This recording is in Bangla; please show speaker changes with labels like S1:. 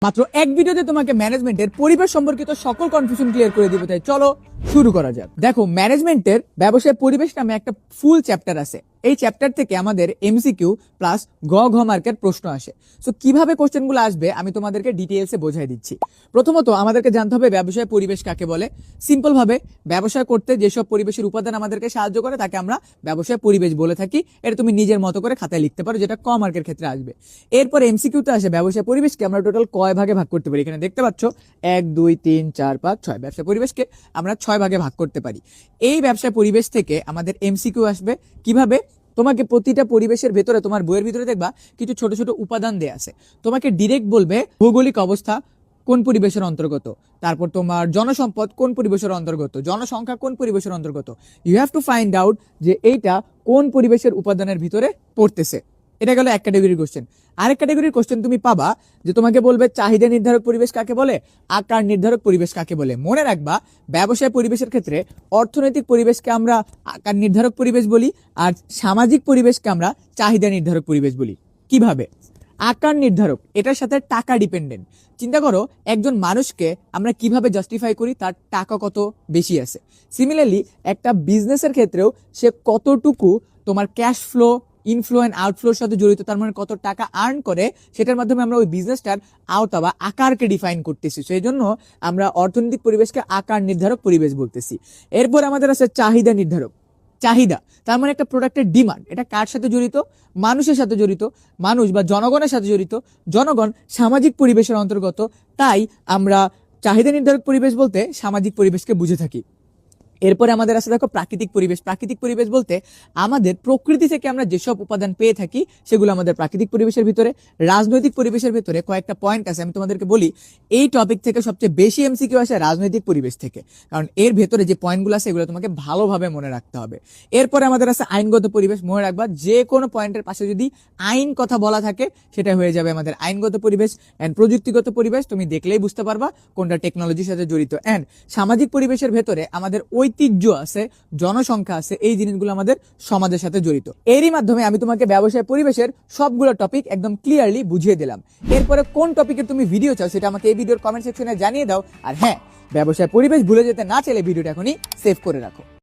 S1: মাত্র এক ভিডিওতে তোমাকে ম্যানেজমেন্টের পরিবেশ সম্পর্কিত সকল কনফিউশন ক্লিয়ার করে দিব। তাই চলো শুরু করা যাক। দেখো, ম্যানেজমেন্টের ব্যবসায় পরিবেশ নামে একটা ফুল চ্যাপ্টার আছে। এই চ্যাপ্টার থেকে আমাদের এমসিকিউ প্লাস ঘ মার্কের প্রশ্ন আসে। সো কিভাবে কোশ্চেনগুলো আসবে আমি তোমাদেরকে ডিটেইলসে বোঝাই দিচ্ছি। প্রথমত আমাদেরকে জানতে হবে ব্যবসায় পরিবেশ কাকে বলে। সিম্পল ভাবে ব্যবসা করতে যেসব পরিবেশের উপাদান আমাদেরকে সাহায্য করে তাকে আমরা ব্যবসায় পরিবেশ বলে থাকি। এটা তুমি নিজের মতো করে খাতায় লিখতে পারো, যেটা ক মার্কের ক্ষেত্রে আসবে। এরপর এমসিকিউতে আসে ব্যবসায় পরিবেশকে আমরা টোটাল কয় ভাগে ভাগ করতে পারি। এখানে দেখতে পাচ্ছ 1 2 3 4 5 6 ব্যবসায় পরিবেশকে আমরা 6 ভাগে ভাগ করতে পারি। এই ব্যবসায় পরিবেশ থেকে আমাদের এমসিকিউ আসবে কিভাবে। তোমাকে প্রতিটা পরিবেশের ভেতরে, তোমার বইয়ের ভিতরে দেখবা কিছু ছোট ছোট উপাদান দেয়া আছে। তোমাকে ডিরেক্ট বলবে ভৌগোলিক অবস্থা কোন পরিবেশের অন্তর্গত, তারপর তোমার জনসম্পদ কোন পরিবেশের অন্তর্গত, জনসংখ্যা কোন পরিবেশের অন্তর্গত। You have to find out যে এইটা কোন পরিবেশের উপাদানের ভিতরে পড়তেছে। এটা গেল এক ক্যাটাগরির কোশ্চেন। আরেক ক্যাটাগরির কোশ্চেন তুমি পাবা যে তোমাকে বলবে চাহিদা নির্ধারক পরিবেশ কাকে বলে, আকার নির্ধারক পরিবেশ কাকে বলে। মনে রাখবা, ব্যবসায় পরিবেশের ক্ষেত্রে অর্থনৈতিক পরিবেশকে আমরা আকার নির্ধারক পরিবেশ বলি, আর সামাজিক পরিবেশকে আমরা চাহিদা নির্ধারক পরিবেশ বলি। কিভাবে? আকার নির্ধারক, এটার সাথে টাকা ডিপেন্ডেন্ট। চিন্তা করো, একজন মানুষকে আমরা কিভাবে জাস্টিফাই করি তার টাকা কত বেশি আছে। সিমিলারলি একটা বিজনেসের ক্ষেত্রেও সে কতটুকু তোমার ক্যাশ ফ্লো, ইনফ্লো অ্যান্ড আউটফ্লোর সাথে জড়িত, তার মানে কত টাকা আর্ন করে, সেটার মাধ্যমে আমরা ওই বিজনেসটার আওতা বা আকারকে ডিফাইন করতেছি। সেই জন্য আমরা অর্থনৈতিক পরিবেশকে আকার নির্ধারক পরিবেশ বলতেছি। এরপর আমাদের আছে চাহিদা নির্ধারক। চাহিদা তার মানে একটা প্রোডাক্টের ডিমান্ড, এটা কার সাথে জড়িত? মানুষের সাথে জড়িত। মানুষ বা জনগণের সাথে জড়িত। জনগণ সামাজিক পরিবেশের অন্তর্গত, তাই আমরা চাহিদা নির্ধারক পরিবেশ বলতে সামাজিক পরিবেশকে বুঝে থাকি। এরপরে আমাদের আছে দেখো প্রাকৃতিক পরিবেশ। প্রাকৃতিক পরিবেশ বলতে আমাদের প্রকৃতি থেকে আমরা যেসব উপাদান পেয়ে থাকি সেগুলো আমাদের প্রাকৃতিক পরিবেশের ভিতরে। রাজনৈতিক পরিবেশের ভিতরে কয়েকটা পয়েন্ট আছে, আমি তোমাদেরকে বলি। এই টপিক থেকে সবচেয়ে বেশি এমসিকিউ আসে রাজনৈতিক পরিবেশ থেকে, কারণ এর ভেতরে যে পয়েন্টগুলো আছে এগুলো তোমাকে ভালোভাবে মনে রাখতে হবে। এরপরে আমাদের আছে আইনগত পরিবেশ। মনে রাখবা, যে কোনো পয়েন্টের পাশে যদি আইন কথা বলা থাকে সেটা হয়ে যাবে আমাদের আইনগত পরিবেশ। অ্যান্ড প্রযুক্তিগত পরিবেশ তুমি দেখলেই বুঝতে পারবা কোনটা টেকনোলজির সাথে জড়িত। অ্যান্ড সামাজিক পরিবেশের ভেতরে আমাদের ঐতিহ্য আছে, জনসংখ্যা আছে, এই জিনিসগুলো আমাদের সমাজের সাথে জড়িত। এরই মাধ্যমে আমি তোমাকে ব্যবসায় পরিবেশের সবগুলো টপিক একদম ক্লিয়ারলি বুঝিয়ে দিলাম। এরপরে কোন টপিকের তুমি ভিডিও চাও সেটা আমাকে এই ভিডিওর কমেন্ট সেকশনে জানিয়ে দাও। আর হ্যাঁ, ব্যবসায় পরিবেশ ভুলে যেতে না চাইলে ভিডিওটা এখনই সেভ করে রাখো।